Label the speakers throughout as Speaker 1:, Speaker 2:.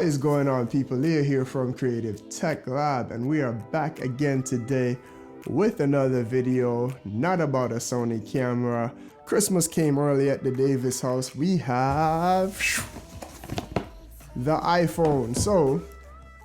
Speaker 1: What is going on, people? Leo here from Creative Tech Lab, and we are back again today with another video, not about a Sony camera. Christmas came early at the Davis house. We have the iPhone. So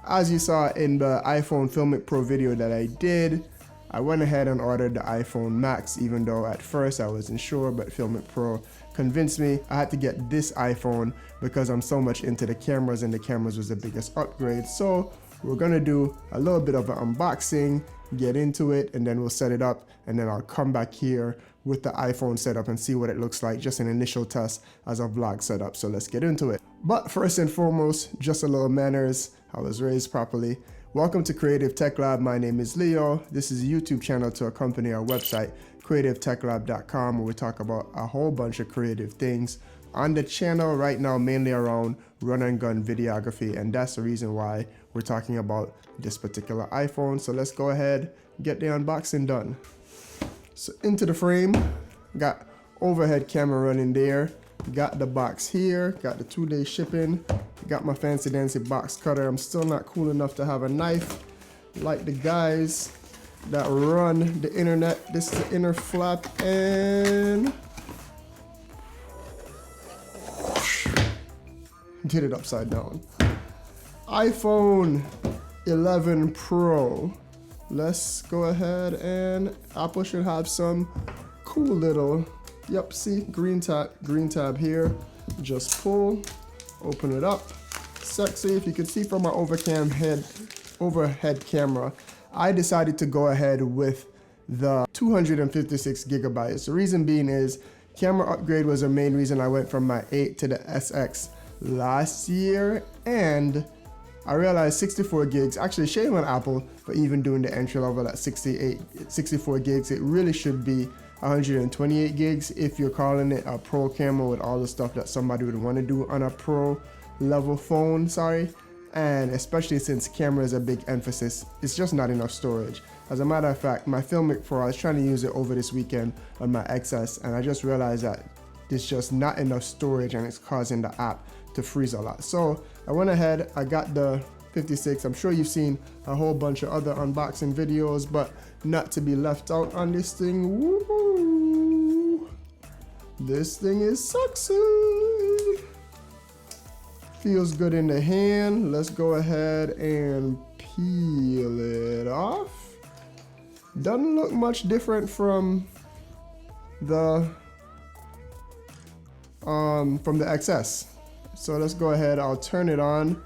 Speaker 1: as you saw in the iPhone Filmic Pro video that I did, I went ahead and ordered the iPhone Max, even though at first I wasn't sure, but Filmic Pro convinced me. I had to get this iPhone because I'm so much into the cameras, and the cameras was the biggest upgrade. So we're gonna do a little bit of an unboxing, get into it, and then we'll set it up, and then I'll come back here with the iPhone setup and see what it looks like, just an initial test as a vlog setup. So let's get into it. But first and foremost, just a little manners. I was raised properly. Welcome to Creative Tech Lab. My name is Leo. This is a YouTube channel to accompany our website, creativetechlab.com, where we talk about a whole bunch of creative things on the channel right now, mainly around run and gun videography, and that's the reason why we're talking about this particular iPhone. So let's go ahead, get the unboxing done. So into the frame, got overhead camera running there, got the box here, got the 2-day shipping, got my fancy dancy box cutter. I'm still not cool enough to have a knife like the guys that run the internet. This is the inner flap, and did it upside down. iPhone 11 Pro. Let's go ahead, and Apple should have some cool little, yep, see, green tab here. Just pull, open it up. Sexy. If you can see from our overhead camera, I decided to go ahead with the 256 gigabytes. The reason being is camera upgrade was the main reason I went from my 8 to the SX last year, and I realized 64 gigs, actually shame on Apple for even doing the entry level at 64 gigs. It really should be 128 gigs if you're calling it a pro camera with all the stuff that somebody would want to do on a pro level phone, and especially since camera is a big emphasis, it's just not enough storage. As a matter of fact, my Filmic Pro, I was trying to use it over this weekend on my XS, and I just realized that there's just not enough storage, and it's causing the app to freeze a lot. So I went ahead, I got the 56. I'm sure you've seen a whole bunch of other unboxing videos, but not to be left out on this thing. Woo! This thing is sexy. Feels good in the hand. Let's go ahead and peel it off. Doesn't look much different from the XS. So let's go ahead, I'll turn it on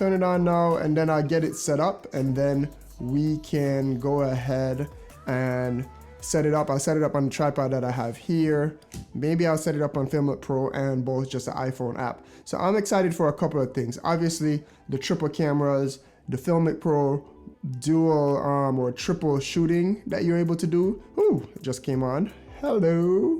Speaker 1: now, and then I'll get it set up, and then we can go ahead and set it up. I'll set it up on the tripod that I have here. Maybe I'll set it up on Filmic Pro and both just the iPhone app. So I'm excited for a couple of things. Obviously, the triple cameras, the Filmic Pro dual or triple shooting that you're able to do. Ooh, it just came on. Hello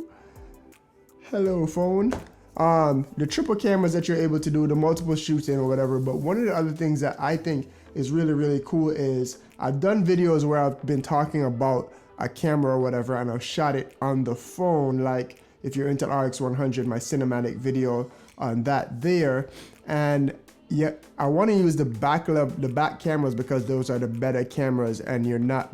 Speaker 1: phone. The triple cameras that you're able to do, the multiple shooting or whatever. But one of the other things that I think is really cool is I've done videos where I've been talking about a camera or whatever, and I've shot it on the phone. Like if you're into RX100, my cinematic video on that there. And yeah, I want to use the back cameras because those are the better cameras, and you're not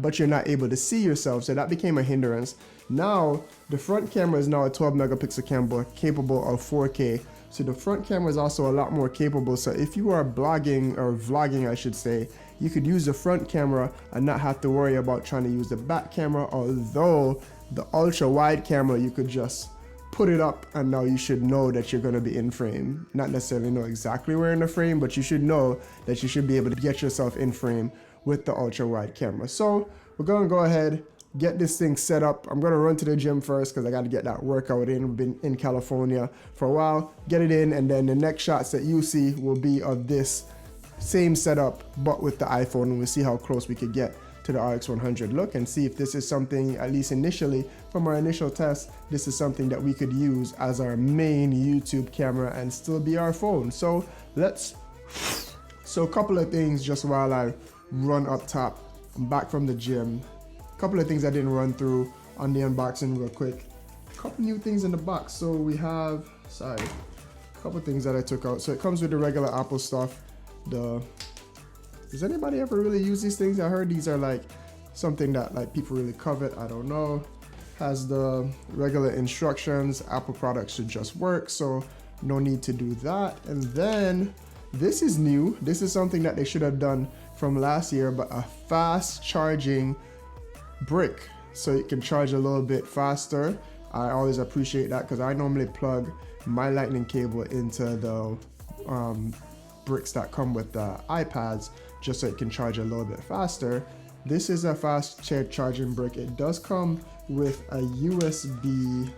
Speaker 1: able to see yourself, so that became a hindrance. Now the front camera is now a 12 megapixel camera capable of 4K. So the front camera is also a lot more capable. So if you are blogging or vlogging, I should say, you could use the front camera and not have to worry about trying to use the back camera. Although the ultra wide camera, you could just put it up, and now you should know that you're going to be in frame. Not necessarily know exactly where in the frame, but you should know that you should be able to get yourself in frame with the ultra wide camera. So we're going to go ahead, get this thing set up. I'm going to run to the gym first because I got to get that workout in. We've been in California for a while. Get it in, and then the next shots that you see will be of this same setup but with the iPhone, and we'll see how close we could get to the RX100 look, and see if this is something, at least initially from our initial test, this is something that we could use as our main YouTube camera and still be our phone. So a couple of things just while I run up top. I'm back from the gym. A couple of things I didn't run through on the unboxing real quick. A couple new things in the box. So we have, a couple things that I took out. So it comes with the regular Apple stuff. does anybody ever really use these things? I heard these are like something that like people really covet. I don't know. Has the regular instructions. Apple products should just work, so no need to do that. And then this is new. This is something that they should have done from last year, but a fast charging brick, so it can charge a little bit faster. I always appreciate that because I normally plug my lightning cable into the bricks that come with the iPads just so it can charge a little bit faster. This is a fast charging brick. It does come with a USB-C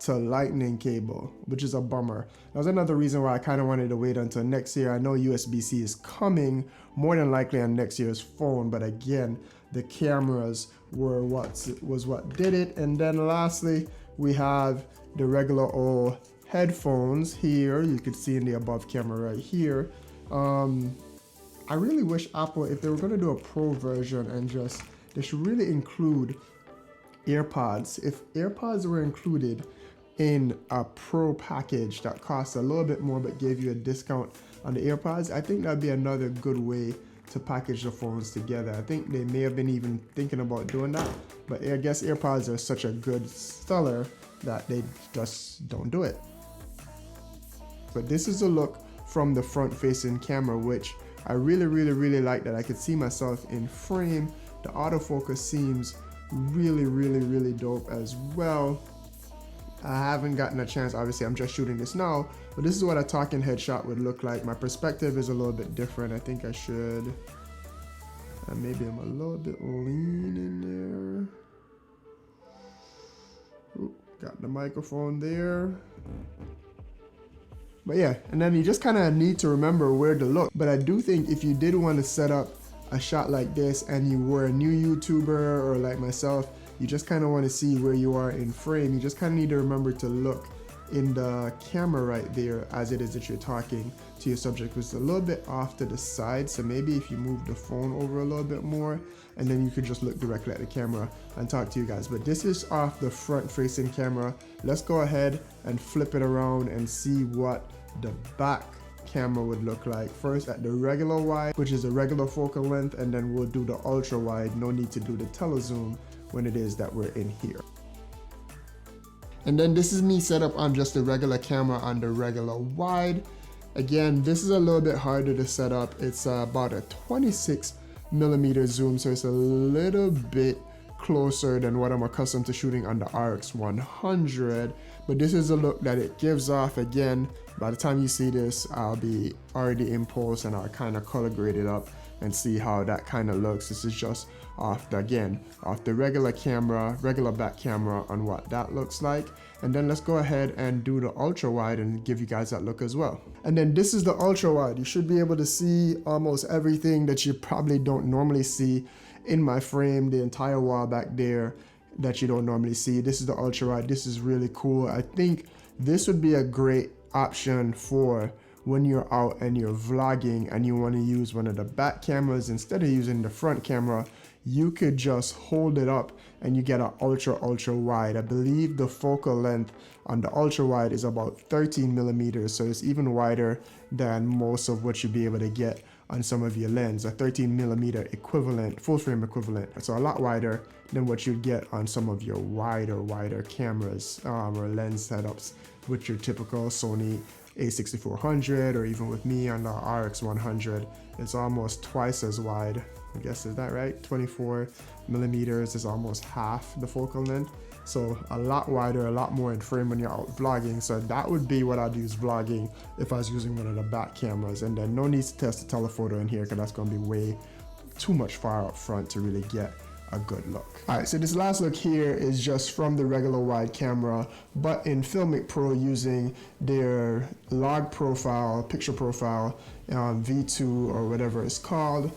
Speaker 1: to lightning cable, which is a bummer. That was another reason why I kind of wanted to wait until next year. I know USB-C is coming more than likely on next year's phone, but again, the cameras were what did it. And then lastly, we have the regular old headphones here. You could see in the above camera right here. I really wish Apple, if they were going to do a Pro version, and just, they should really include AirPods. If AirPods were included in a Pro package that costs a little bit more but gave you a discount on the AirPods, I think that'd be another good way to package the phones together. I think they may have been even thinking about doing that, but I guess AirPods are such a good seller that they just don't do it. But this is a look from the front facing camera, which I really like, that I could see myself in frame. The autofocus seems really dope as well. I haven't gotten a chance, obviously I'm just shooting this now, but this is what a talking headshot would look like. My perspective is a little bit different. I think I should, maybe I'm a little bit lean in there. Ooh, got the microphone there. But yeah, and then you just kind of need to remember where to look. But I do think if you did want to set up a shot like this and you were a new YouTuber or like myself, you just kind of want to see where you are in frame. You just kind of need to remember to look in the camera right there as it is that you're talking to your subject, which is a little bit off to the side. So maybe if you move the phone over a little bit more, and then you could just look directly at the camera and talk to you guys. But this is off the front facing camera. Let's go ahead and flip it around and see what the back camera would look like. First at the regular wide, which is a regular focal length, and then we'll do the ultra wide. No need to do the telezoom when it is that we're in here. And then this is me set up on just the regular camera on the regular wide. Again, this is a little bit harder to set up. It's about a 26mm zoom, so it's a little bit closer than what I'm accustomed to shooting on the RX 100, but this is a look that it gives off. Again, by the time you see this, I'll be already in post and I'll kind of color grade it up and see how that kind of looks. This is just off the regular camera, regular back camera, on what that looks like. And then let's go ahead and do the ultra wide and give you guys that look as well. And then this is the ultra wide. You should be able to see almost everything that you probably don't normally see in my frame, the entire wall back there that you don't normally see. This is the ultra wide. This is really cool. I think this would be a great option for when you're out and you're vlogging and you want to use one of the back cameras instead of using the front camera. You could just hold it up and you get an ultra wide. I believe the focal length on the ultra wide is about 13mm, so it's even wider than most of what you'd be able to get on some of your lens, a 13mm equivalent, full frame equivalent. So a lot wider than what you'd get on some of your wider cameras or lens setups with your typical Sony a6400, or even with me on the RX 100, it's almost twice as wide. I guess, is that right? 24mm is almost half the focal length. So a lot wider, a lot more in frame when you're out vlogging. So that would be what I'd use vlogging if I was using one of the back cameras. And then no need to test the telephoto in here because that's going to be way too much far up front to really get a good look. All right, so this last look here is just from the regular wide camera, but in Filmic Pro using their log profile, picture profile, V2 or whatever it's called.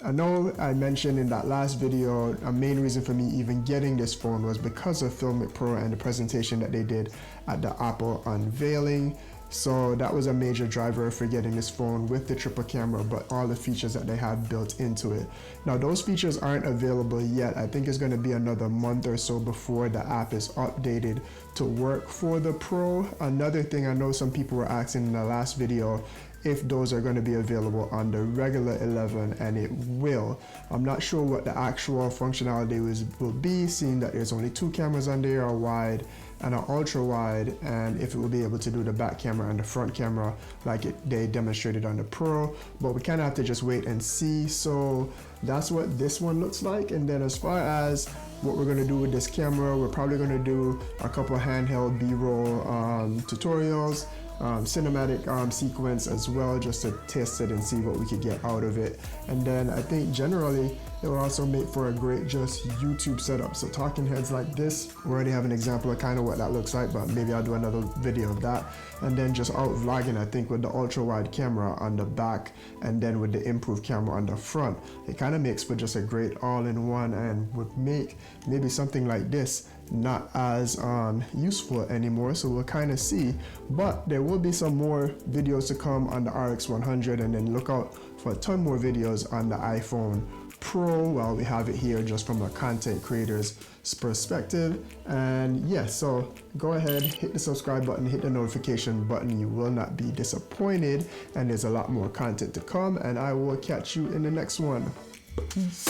Speaker 1: I know I mentioned in that last video, a main reason for me even getting this phone was because of Filmic Pro and the presentation that they did at the Apple unveiling. So that was a major driver for getting this phone with the triple camera, but all the features that they had built into it. Now those features aren't available yet. I think it's going to be another month or so before the app is updated to work for the Pro. Another thing I know some people were asking in the last video if those are going to be available on the regular 11, and it will. I'm not sure what the actual functionality will be, seeing that there's only 2 cameras on there, a wide and an ultra wide, and if it will be able to do the back camera and the front camera like they demonstrated on the Pro, but we kind of have to just wait and see. So that's what this one looks like. And then as far as what we're going to do with this camera, we're probably going to do a couple handheld B-roll tutorials, cinematic sequence as well, just to test it and see what we could get out of it. And then I think generally it will also make for a great just YouTube setup. So talking heads like this, we already have an example of kind of what that looks like, but maybe I'll do another video of that. And then just out vlogging, I think with the ultra wide camera on the back and then with the improved camera on the front, it kind of makes for just a great all-in-one, and would make maybe something like this not as useful anymore. So we'll kind of see, but there will be some more videos to come on the RX 100, and then look out for a ton more videos on the iPhone Pro while we have it here, just from a content creator's perspective. And yeah, so go ahead, hit the subscribe button, hit the notification button. You will not be disappointed, and there's a lot more content to come, and I will catch you in the next one. Peace.